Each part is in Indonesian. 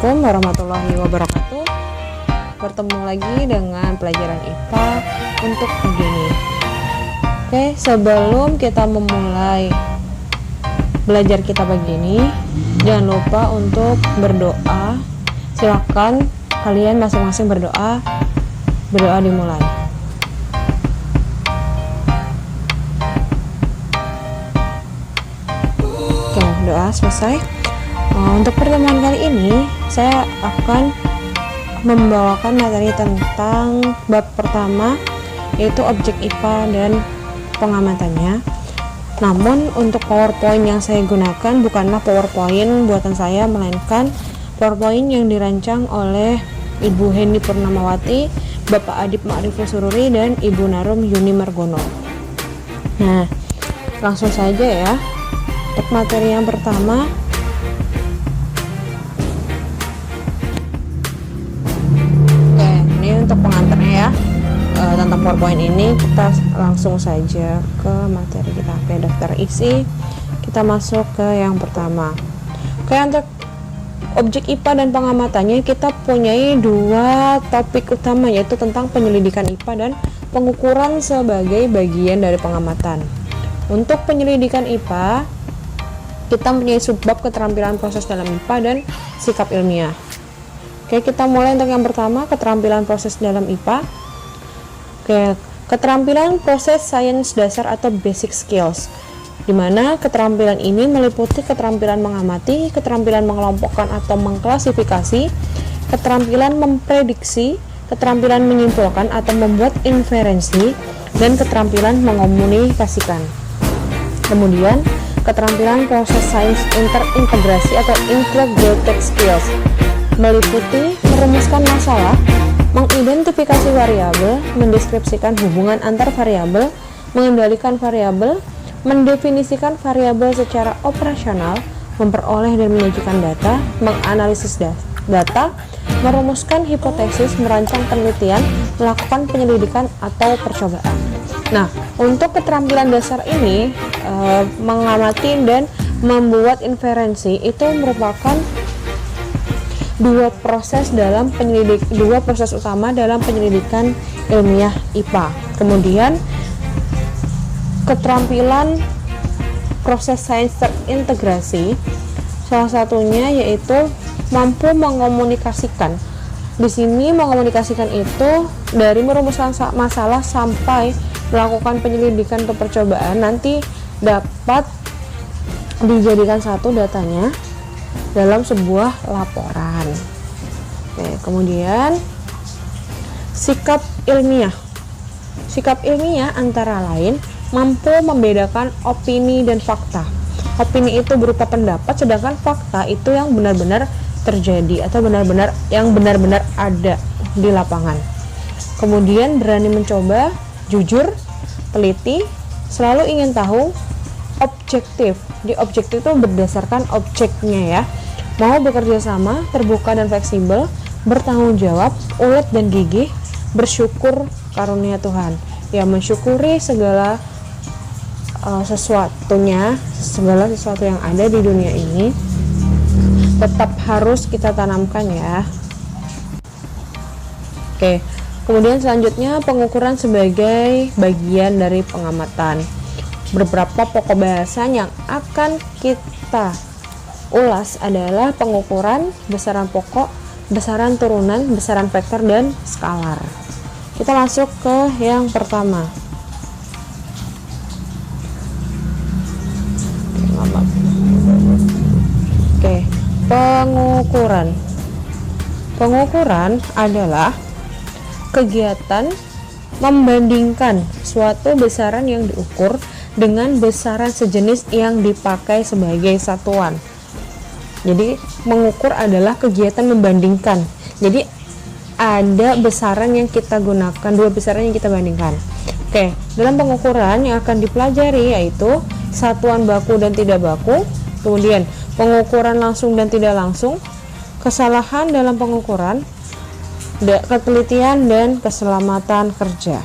Assalamualaikum warahmatullahi wabarakatuh. Bertemu lagi dengan pelajaran IPA untuk pagi ini. Oke, sebelum kita memulai belajar kita pagi ini, jangan lupa untuk berdoa. Silakan kalian masing-masing berdoa. Berdoa dimulai. Oke, doa selesai. Untuk pertemuan kali ini, saya akan membawakan materi tentang bab pertama, yaitu objek IPA dan pengamatannya. Namun untuk PowerPoint yang saya gunakan bukanlah PowerPoint buatan saya, melainkan PowerPoint yang dirancang oleh Ibu Hendy Purnamawati, Bapak Adib Ma'riful Sururi, dan Ibu Narum Yuni Margono. Nah, langsung saja ya. Untuk materi yang pertama, untuk pengantarnya ya, tentang PowerPoint ini kita langsung saja ke materi kita. Oke, daftar isi, kita masuk ke yang pertama. Oke, untuk objek IPA dan pengamatannya kita punyai dua topik utama, yaitu tentang penyelidikan IPA dan pengukuran sebagai bagian dari pengamatan. Untuk penyelidikan IPA kita mempunyai subbab keterampilan proses dalam IPA dan sikap ilmiah. Oke, kita mulai untuk yang pertama, keterampilan proses dalam IPA. Oke, keterampilan proses sains dasar atau basic skills, di mana keterampilan ini meliputi keterampilan mengamati, keterampilan mengelompokkan atau mengklasifikasi, keterampilan memprediksi, keterampilan menyimpulkan atau membuat inferensi, dan keterampilan mengomunikasikan. Kemudian, keterampilan proses sains interintegrasi atau integrated skills meliputi merumuskan masalah, mengidentifikasi variabel, mendeskripsikan hubungan antar variabel, mengendalikan variabel, mendefinisikan variabel secara operasional, memperoleh dan menyajikan data, menganalisis data, merumuskan hipotesis, merancang penelitian, melakukan penyelidikan atau percobaan. Nah, untuk keterampilan dasar ini, mengamati dan membuat inferensi itu merupakan dua proses utama dalam penyelidikan ilmiah IPA. Kemudian keterampilan proses sains terintegrasi, salah satunya yaitu mampu mengomunikasikan. Di sini mengomunikasikan itu dari merumuskan masalah sampai melakukan penyelidikan atau percobaan, nanti dapat dijadikan satu datanya dalam sebuah laporan. Oke, kemudian sikap ilmiah. Sikap ilmiah antara lain mampu membedakan opini dan fakta. Opini itu berupa pendapat, sedangkan fakta itu yang benar-benar terjadi atau benar-benar ada di lapangan. Kemudian berani mencoba, jujur, teliti, selalu ingin tahu, objektif. Di objektif itu berdasarkan objeknya ya. Mau bekerja sama, terbuka dan fleksibel, bertanggung jawab, ulet dan gigih, bersyukur karunia Tuhan. Ya, mensyukuri segala sesuatu yang ada di dunia ini tetap harus kita tanamkan ya. Oke, kemudian selanjutnya pengukuran sebagai bagian dari pengamatan. Beberapa pokok bahasan yang akan kita ulas adalah pengukuran, besaran pokok, besaran turunan, besaran vektor, dan skalar. Kita masuk ke yang pertama. Oke, pengukuran. Pengukuran adalah kegiatan membandingkan suatu besaran yang diukur dengan besaran sejenis yang dipakai sebagai satuan. Jadi mengukur adalah kegiatan membandingkan. Jadi ada besaran yang kita gunakan, dua besaran yang kita bandingkan. Oke, dalam pengukuran yang akan dipelajari yaitu satuan baku dan tidak baku, kemudian pengukuran langsung dan tidak langsung, kesalahan dalam pengukuran, ketelitian dan keselamatan kerja.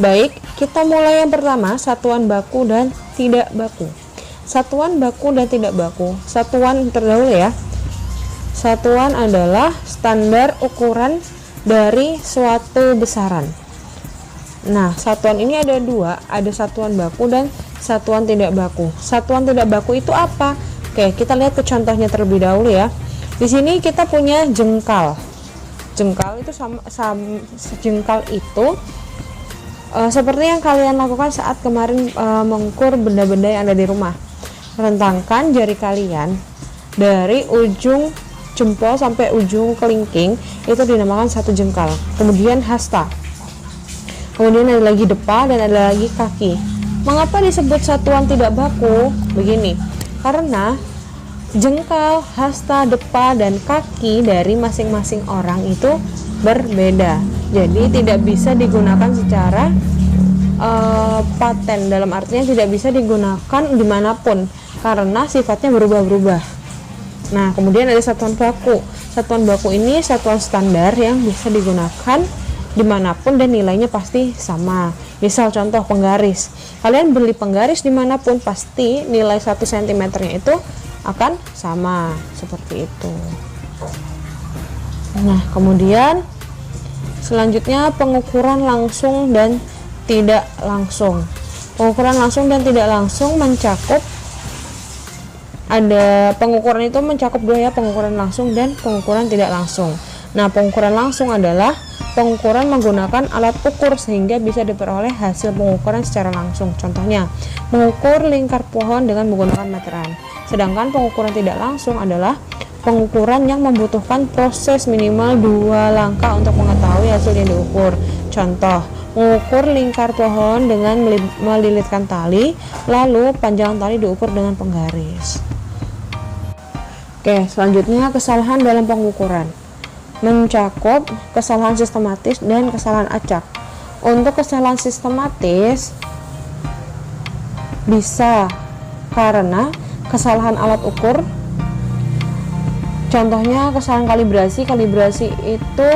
Baik, kita mulai yang pertama, satuan baku dan tidak baku. Satuan baku dan tidak baku. Satuan terdahulu ya. Satuan adalah standar ukuran dari suatu besaran. Nah, satuan ini ada dua, ada satuan baku dan satuan tidak baku. Satuan tidak baku itu apa? Oke, kita lihat ke contohnya terlebih dahulu ya. Di sini kita punya jengkal. Jengkal itu jengkal itu seperti yang kalian lakukan saat kemarin mengukur benda-benda yang ada di rumah. Rentangkan jari kalian dari ujung jempol sampai ujung kelingking, itu dinamakan satu jengkal. Kemudian hasta. Kemudian ada lagi depa dan ada lagi kaki. Mengapa disebut satuan tidak baku? Begini, karena jengkal, hasta, depa, dan kaki dari masing-masing orang itu berbeda. Jadi tidak bisa digunakan secara paten, dalam artinya tidak bisa digunakan dimanapun karena sifatnya berubah-ubah. Nah, kemudian ada satuan baku. Satuan baku ini satuan standar yang bisa digunakan dimanapun dan nilainya pasti sama. Misal contoh penggaris, kalian beli penggaris dimanapun pasti nilai 1 cm nya itu akan sama, seperti itu. Nah, kemudian selanjutnya pengukuran langsung dan tidak langsung. Pengukuran langsung dan tidak langsung mencakup, ada pengukuran itu mencakup dua ya, pengukuran langsung dan pengukuran tidak langsung. Nah, pengukuran langsung adalah pengukuran menggunakan alat ukur sehingga bisa diperoleh hasil pengukuran secara langsung. Contohnya, mengukur lingkar pohon dengan menggunakan meteran. Sedangkan pengukuran tidak langsung adalah pengukuran yang membutuhkan proses minimal 2 langkah untuk mengetahui hasil yang diukur. Contoh, mengukur lingkar pohon dengan melilitkan tali, lalu panjang tali diukur dengan penggaris. Oke, selanjutnya kesalahan dalam pengukuran. Mencakup kesalahan sistematis dan kesalahan acak. Untuk kesalahan sistematis bisa karena kesalahan alat ukur. Contohnya kesalahan kalibrasi. Kalibrasi itu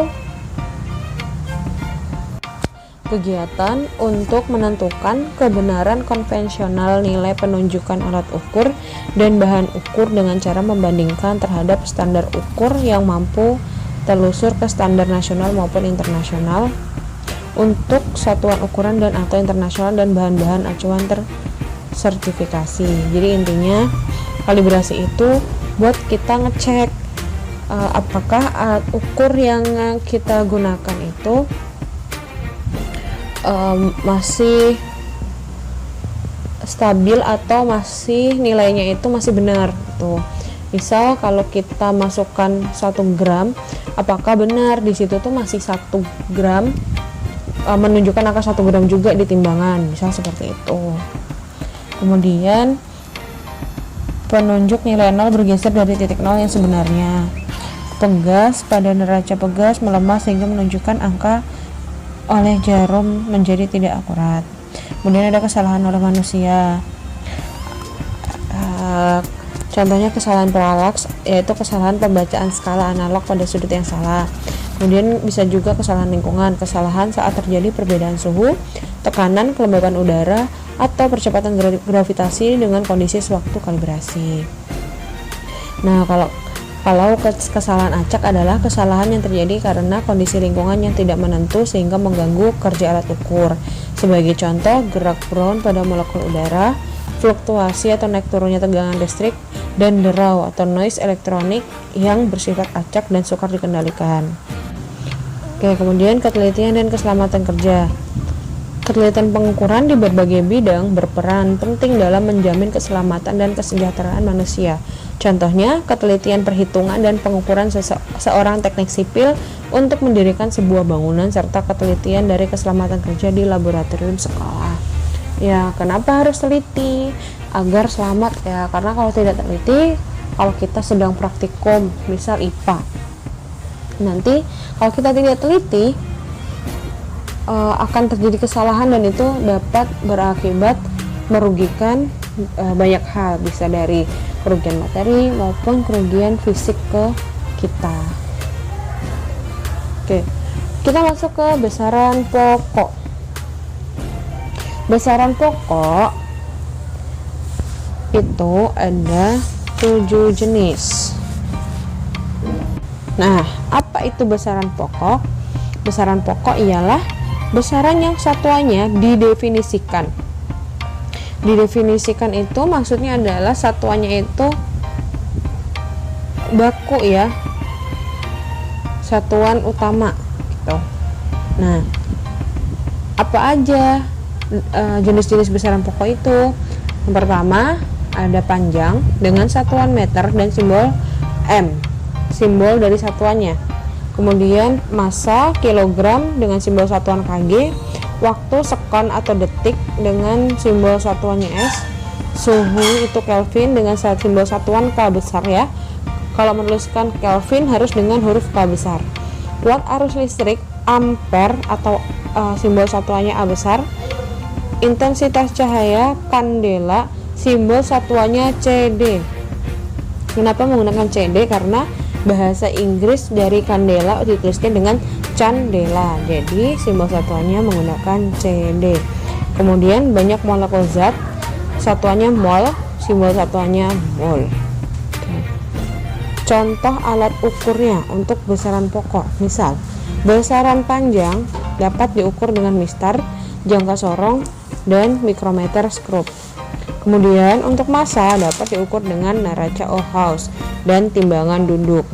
kegiatan untuk menentukan kebenaran konvensional nilai penunjukan alat ukur dan bahan ukur dengan cara membandingkan terhadap standar ukur yang mampu telusur ke standar nasional maupun internasional untuk satuan ukuran dan atau internasional dan bahan-bahan acuan tersertifikasi. Jadi intinya kalibrasi itu buat kita ngecek apakah alat ukur yang kita gunakan itu masih stabil atau masih nilainya itu masih benar tuh. Misal kalau kita masukkan 1 gram, apakah benar di situ tuh masih 1 gram menunjukkan angka 1 gram juga di timbangan, misal seperti itu. Kemudian penunjuk nilai 0 bergeser dari titik 0 yang sebenarnya. Pegas pada neraca pegas melemah sehingga menunjukkan angka oleh jarum menjadi tidak akurat. Kemudian ada kesalahan oleh manusia. Contohnya kesalahan paralaks, yaitu kesalahan pembacaan skala analog pada sudut yang salah. Kemudian bisa juga kesalahan lingkungan, kesalahan saat terjadi perbedaan suhu, tekanan, kelembaban udara, atau percepatan gravitasi dengan kondisi sewaktu kalibrasi. Nah, kalau kesalahan acak adalah kesalahan yang terjadi karena kondisi lingkungan yang tidak menentu sehingga mengganggu kerja alat ukur. Sebagai contoh, gerak Brown pada molekul udara, fluktuasi atau naik turunnya tegangan listrik, dan derau atau noise elektronik yang bersifat acak dan sukar dikendalikan. Oke, kemudian ketelitian dan keselamatan kerja. Ketelitian pengukuran di berbagai bidang berperan penting dalam menjamin keselamatan dan kesejahteraan manusia. Contohnya, ketelitian perhitungan dan pengukuran seorang teknik sipil untuk mendirikan sebuah bangunan serta ketelitian dari keselamatan kerja di laboratorium sekolah. Ya, kenapa harus teliti? Agar selamat ya, karena kalau tidak teliti, kalau kita sedang praktikum, misal IPA, nanti kalau kita tidak teliti akan terjadi kesalahan dan itu dapat berakibat merugikan banyak hal, bisa dari kerugian materi maupun kerugian fisik ke kita. Oke, kita masuk ke besaran pokok. Besaran pokok itu ada 7 jenis. Nah, apa itu besaran pokok? Besaran pokok ialah besaran yang satuannya didefinisikan. Didefinisikan itu maksudnya adalah satuannya itu baku ya, satuan utama gitu. Nah, apa aja jenis-jenis besaran pokok itu? Yang pertama ada panjang dengan satuan meter dan simbol M, simbol dari satuannya. Kemudian massa kilogram dengan simbol satuan kg, waktu sekon atau detik dengan simbol satuannya S, suhu itu Kelvin dengan simbol satuan K besar ya. Kalau menuliskan Kelvin harus dengan huruf K besar. Watt arus listrik ampere atau simbol satuannya A besar. Intensitas cahaya kandela, simbol satuannya CD. Kenapa menggunakan CD? Karena bahasa Inggris dari kandela dituliskan dengan candela, jadi simbol satuannya menggunakan CD. Kemudian banyak molekul zat, satuannya mol, simbol satuannya mol. Contoh alat ukurnya untuk besaran pokok, misal besaran panjang dapat diukur dengan mistar, jangka sorong, dan mikrometer skrup. Kemudian untuk massa dapat diukur dengan neraca Ohlhaus dan timbangan duduk.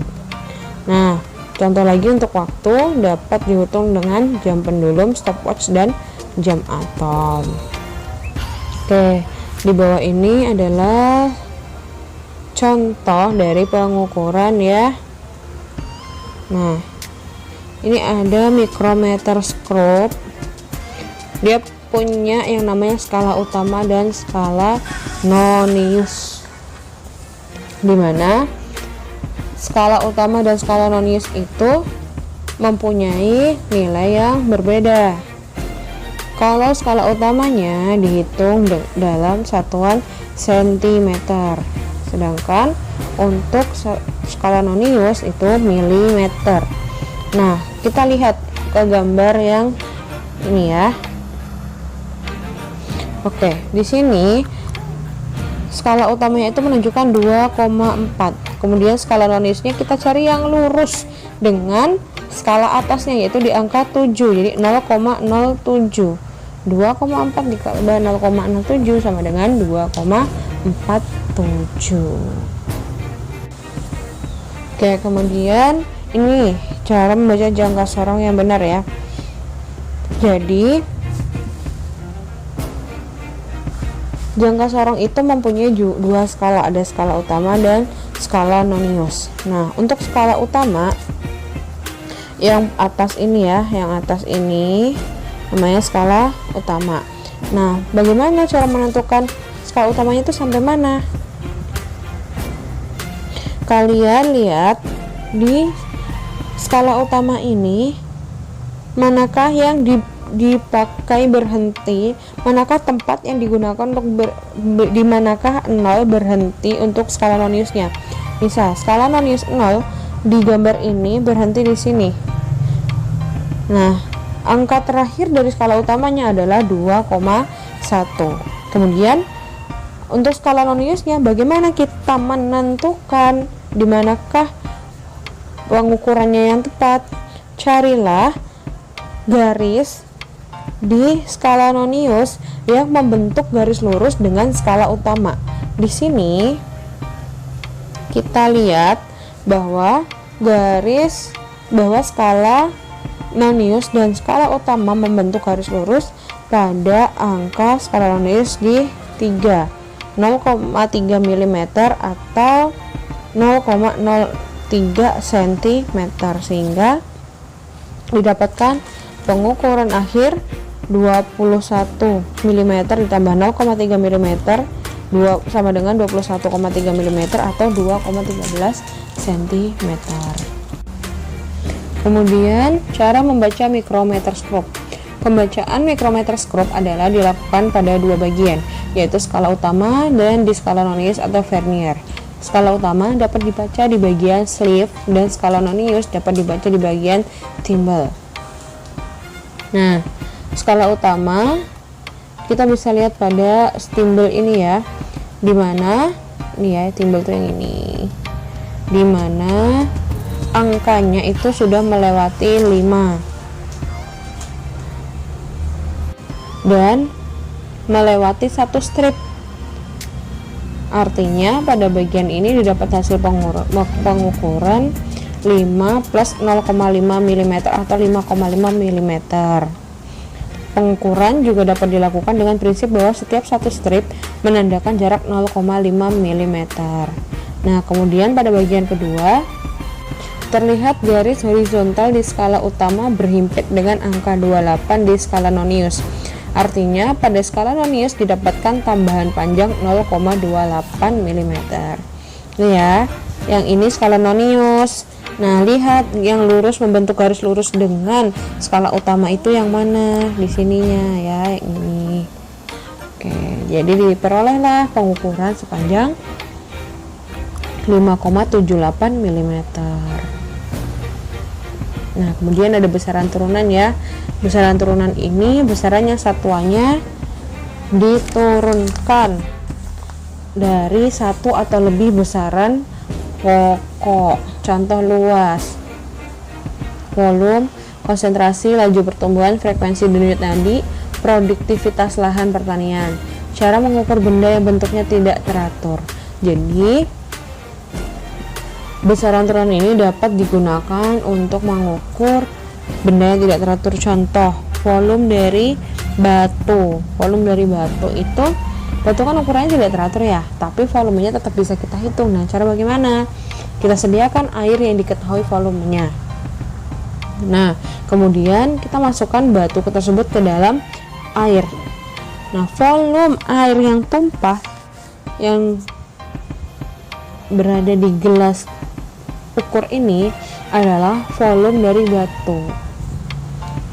Nah, contoh lagi untuk waktu dapat dihitung dengan jam pendulum, stopwatch, dan jam atom. Oke, di bawah ini adalah contoh dari pengukuran ya. Nah, ini ada mikrometer skrup. Dia punya yang namanya skala utama dan skala Nonius, dimana skala utama dan skala Nonius itu mempunyai nilai yang berbeda. Kalau skala utamanya dihitung dalam satuan cm, sedangkan untuk skala Nonius itu milimeter. Nah, kita lihat ke gambar yang ini ya. Oke, di sini skala utamanya itu menunjukkan 2,4. Kemudian skala Noniusnya kita cari yang lurus dengan skala atasnya yaitu di angka 7. Jadi 0,07. 2,4 dikali 0,07 sama dengan 2,47. Oke, kemudian ini cara membaca jangka sorong yang benar ya. Jadi jangka sorong itu mempunyai dua skala, ada skala utama dan skala Nonius. Nah, untuk skala utama yang atas ini ya, yang atas ini namanya skala utama. Nah, bagaimana cara menentukan skala utamanya itu sampai mana? Kalian lihat di skala utama ini manakah yang dipakai berhenti, manakah tempat yang digunakan untuk di manakah 0 berhenti untuk skala Noniusnya. Misal skala Nonius 0 di gambar ini berhenti di sini. Nah, angka terakhir dari skala utamanya adalah 2,1. Kemudian untuk skala Noniusnya bagaimana kita menentukan di manakah pengukurannya yang tepat? Carilah garis di skala Nonius yang membentuk garis lurus dengan skala utama. Di sini kita lihat bahwa skala Nonius dan skala utama membentuk garis lurus pada angka skala Nonius di 3, 0,3 mm atau 0,03 cm, sehingga didapatkan pengukuran akhir 21 mm ditambah 0,3 mm sama dengan 21,3 mm atau 2,13 cm. Kemudian cara membaca mikrometer skrup. Pembacaan mikrometer skrup adalah dilakukan pada dua bagian, yaitu skala utama dan di skala Nonius atau vernier. Skala utama dapat dibaca di bagian sleeve dan skala Nonius dapat dibaca di bagian thimble. Nah, skala utama kita bisa lihat pada thimble ini ya, dimana ini ya, thimble tuh yang ini, dimana angkanya itu sudah melewati 5 dan melewati 1 strip. Artinya pada bagian ini didapat hasil pengukuran 5 plus 0,5 mm atau 5,5 mm. Pengukuran juga dapat dilakukan dengan prinsip bahwa setiap satu strip menandakan jarak 0,5 mm. Nah, kemudian pada bagian kedua terlihat garis horizontal di skala utama berhimpit dengan angka 28 di skala Nonius. Artinya pada skala Nonius didapatkan tambahan panjang 0,28 mm. Ini ya, yang ini skala Nonius. Nah, lihat yang lurus membentuk garis lurus dengan skala utama itu yang mana? Di sininya ya, yang ini. Oke, jadi diperolehlah pengukuran sepanjang 5,78 mm. Nah, kemudian ada besaran turunan ya. Besaran turunan ini besarannya satuannya diturunkan dari satu atau lebih besaran pokok. Contoh luas, volume, konsentrasi, laju pertumbuhan, frekuensi denyut nadi, produktivitas lahan pertanian. Cara mengukur benda yang bentuknya tidak teratur. Jadi besaran turunan ini dapat digunakan untuk mengukur benda yang tidak teratur. Contoh, volume dari batu. Volume dari batu itu, batu kan ukurannya tidak teratur ya, tapi volumenya tetap bisa kita hitung. Nah, cara bagaimana? Kita sediakan air yang diketahui volumenya. Nah, kemudian kita masukkan batu tersebut ke dalam air. Nah, volume air yang tumpah yang berada di gelas ukur ini adalah volume dari batu.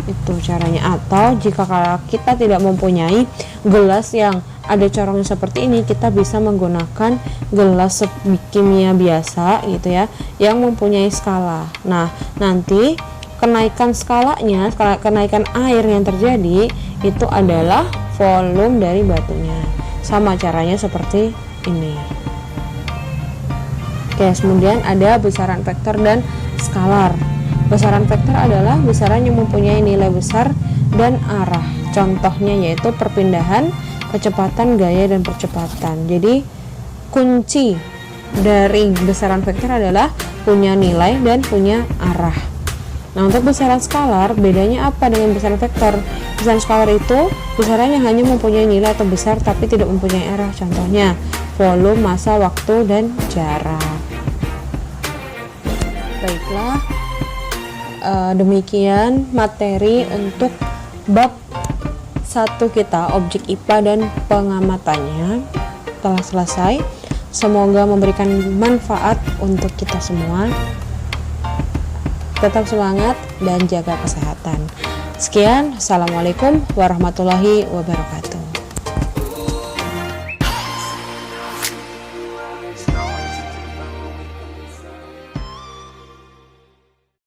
Itu caranya. Atau jika kita tidak mempunyai gelas yang ada corongnya seperti ini, kita bisa menggunakan gelas kimia biasa gitu ya, yang mempunyai skala. Nah, nanti kenaikan skalanya, kenaikan air yang terjadi itu adalah volume dari batunya. Sama caranya seperti ini. Oke, kemudian ada besaran vektor dan skalar. Besaran vektor adalah besaran yang mempunyai nilai besar dan arah. Contohnya yaitu perpindahan, kecepatan, gaya, dan percepatan. Jadi kunci dari besaran vektor adalah punya nilai dan punya arah. Nah, untuk besaran skalar bedanya apa dengan besaran vektor? Besaran skalar itu besarannya hanya mempunyai nilai atau besar tapi tidak mempunyai arah. Contohnya volume, massa, waktu, dan jarak. Baiklah, demikian materi untuk bab 1 kita, objek IPA dan pengamatannya telah selesai. Semoga memberikan manfaat untuk kita semua. Tetap semangat dan jaga kesehatan. Sekian, assalamualaikum warahmatullahi wabarakatuh.